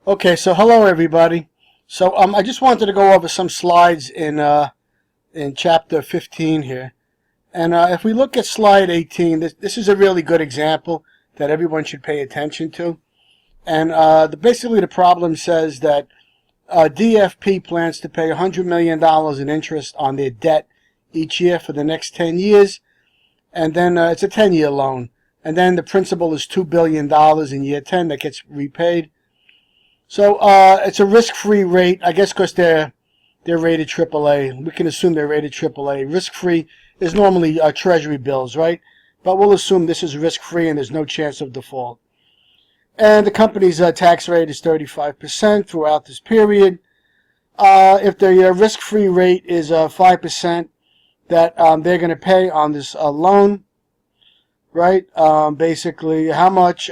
Okay, so hello everybody. So I just wanted to go over some slides in chapter 15 here. And if we look at slide 18, this is a really good example that everyone should pay attention to. And basically the problem says that DFP plans to pay $100 million in interest on their debt each year for the next 10 years. And then it's a 10-year loan. And then the principal is $2 billion in year 10 that gets repaid. So it's a risk-free rate, I guess, because they're rated AAA. We can assume they're rated AAA. Risk-free is normally Treasury bills, right? But we'll assume this is risk-free and there's no chance of default. And the company's tax rate is 35% throughout this period. If the risk-free rate is 5% that they're going to pay on this loan, right? Basically, how much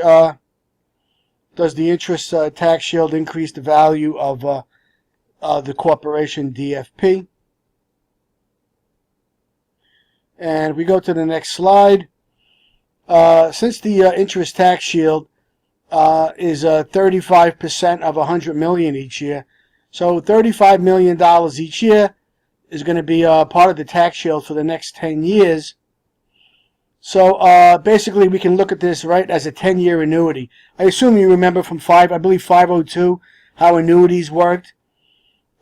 does the interest tax shield increase the value of the corporation DFP? And we go to the next slide. Since the interest tax shield is 35% of $100 million each year, so $35 million each year is going to be part of the tax shield for the next 10 years. So basically, we can look at this right as a 10-year annuity. I assume you remember from I believe 502, how annuities worked,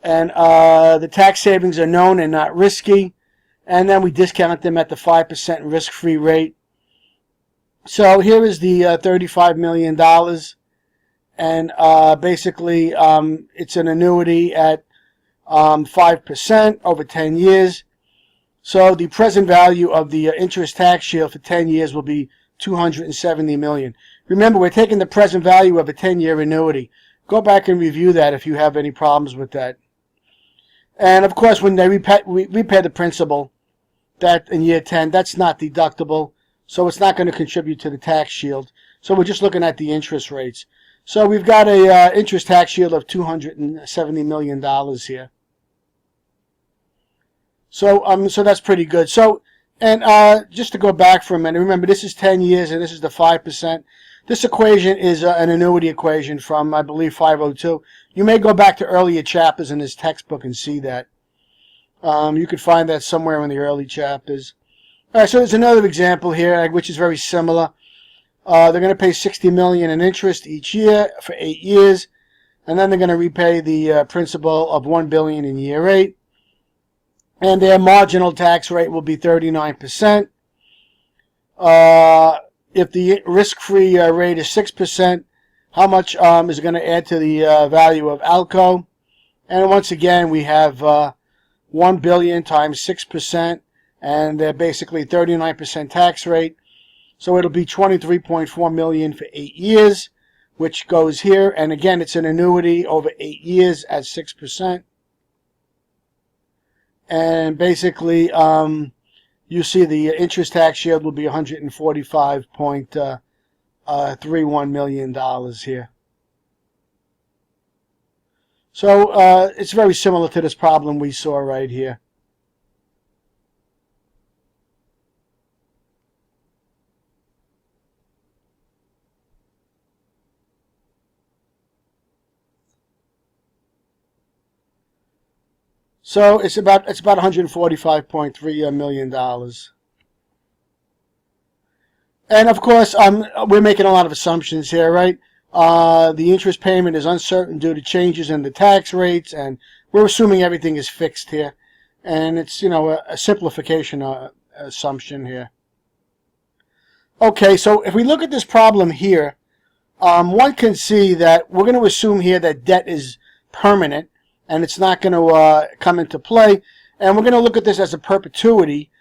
and the tax savings are known and not risky, and then we discount them at the 5% risk-free rate. So here is the $35 million, and basically it's an annuity at 5% over 10 years. So the present value of the interest tax shield for 10 years will be $270 million. Remember, we're taking the present value of a 10-year annuity. Go back and review that if you have any problems with that. And of course, when they repay the principal, that in year 10, that's not deductible, so it's not going to contribute to the tax shield. So we're just looking at the interest rates. So we've got a interest tax shield of $270 million here. So that's pretty good. So, and just to go back for a minute, remember this is 10 years and this is the 5%. This equation is an annuity equation from, I believe, 502. You may go back to earlier chapters in this textbook and see that. You could find that somewhere in the early chapters. All right, so there's another example here, which is very similar. They're going to pay $60 million in interest each year for 8 years, and then they're going to repay the principal of $1 billion in year 8. And their marginal tax rate will be 39%. If the risk-free rate is 6%, how much is going to add to the value of ALCO? And once again, we have $1 billion times 6%, and they're basically 39% tax rate. So it'll be $23.4 million for 8 years, which goes here. And again, it's an annuity over 8 years at 6%. And basically, you see the interest tax shield will be $145.31 million here. So it's very similar to this problem we saw right here. So it's about $145.3 million. And of course, we're making a lot of assumptions here, right? The interest payment is uncertain due to changes in the tax rates, and we're assuming everything is fixed here. And it's, a simplification assumption here. Okay, so if we look at this problem here, one can see that we're going to assume here that debt is permanent, and it's not going to come into play. And we're going to look at this as a perpetuity,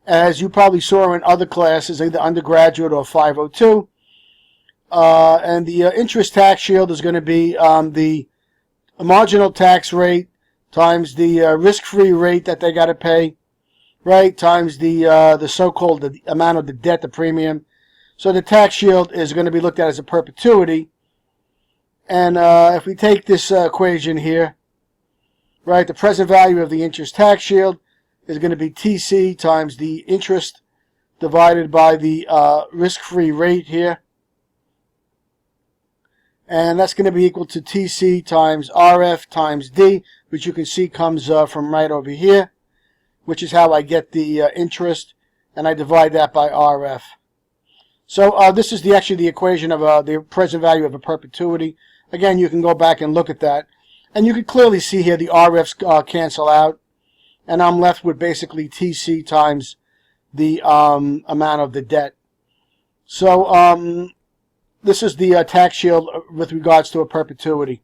as you probably saw in other classes, either undergraduate or 502. And the interest tax shield is going to be the marginal tax rate times the risk-free rate that they got to pay, right, times the so-called the amount of the debt, the premium. So the tax shield is going to be looked at as a perpetuity. And if we take this equation here, right, the present value of the interest tax shield is going to be TC times the interest divided by the risk-free rate here. And that's going to be equal to TC times RF times D, which you can see comes from right over here, which is how I get the interest, and I divide that by RF. So this is actually the equation of the present value of a perpetuity. Again, you can go back and look at that, and you can clearly see here the RFs cancel out, and I'm left with basically TC times the amount of the debt. So this is the tax shield with regards to a perpetuity.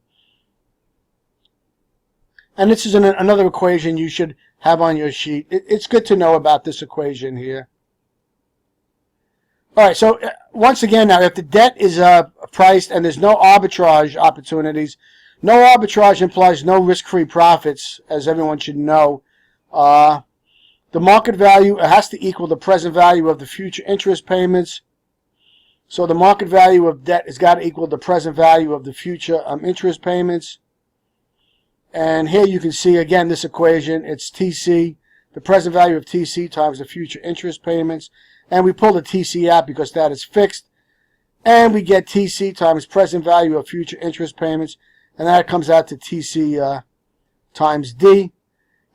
And this is another equation you should have on your sheet. It's good to know about this equation here. All right, so once again now, if the debt is priced and there's no arbitrage opportunities, no arbitrage implies no risk-free profits, as everyone should know. The market value has to equal the present value of the future interest payments. So the market value of debt has got to equal the present value of the future interest payments. And here you can see again this equation. It's TC, the present value of TC times the future interest payments. And we pull the TC out because that is fixed. And we get TC times present value of future interest payments. And that comes out to TC times D.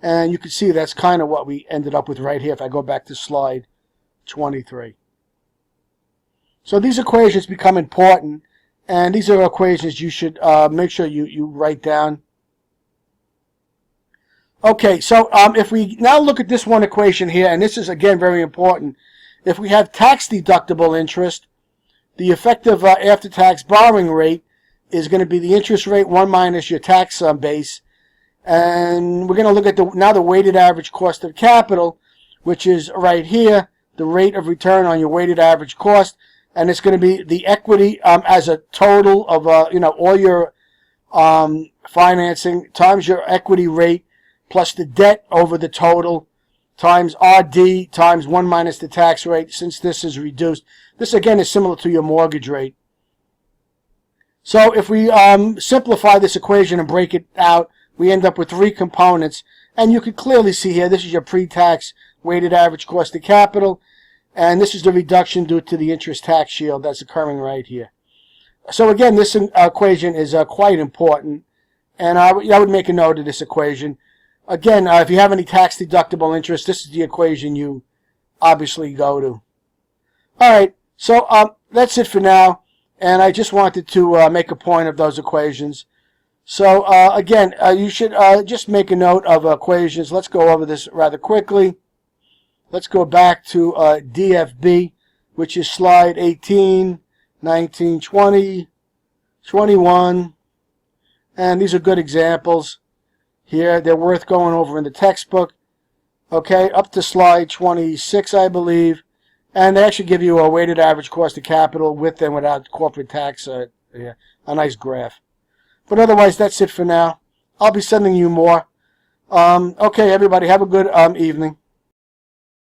And you can see that's kind of what we ended up with right here if I go back to slide 23. So these equations become important, and these are equations you should make sure you write down. Okay, so if we now look at this one equation here, and this is again very important. If we have tax deductible interest, the effective after-tax borrowing rate is going to be the interest rate 1 minus your tax base. And we're going to look at now the weighted average cost of capital, which is right here, the rate of return on your weighted average cost. And it's going to be the equity as a total of all your financing times your equity rate plus the debt over the total times RD times 1 minus the tax rate, since this is reduced. This again is similar to your mortgage rate. So if we simplify this equation and break it out, we end up with 3 components. And you can clearly see here, this is your pre-tax weighted average cost of capital. And this is the reduction due to the interest tax shield that's occurring right here. So again, this equation is quite important. And I would make a note of this equation. Again, if you have any tax deductible interest, this is the equation you obviously go to. All right, so that's it for now. And I just wanted to make a point of those equations. So again, you should just make a note of equations. Let's go over this rather quickly. Let's go back to DFB, which is slide 18, 19, 20, 21. And these are good examples here. They're worth going over in the textbook. Okay, up to slide 26, I believe. And they actually give you a weighted average cost of capital with and without corporate tax. Yeah, a nice graph. But otherwise, that's it for now. I'll be sending you more. Okay, everybody, have a good evening.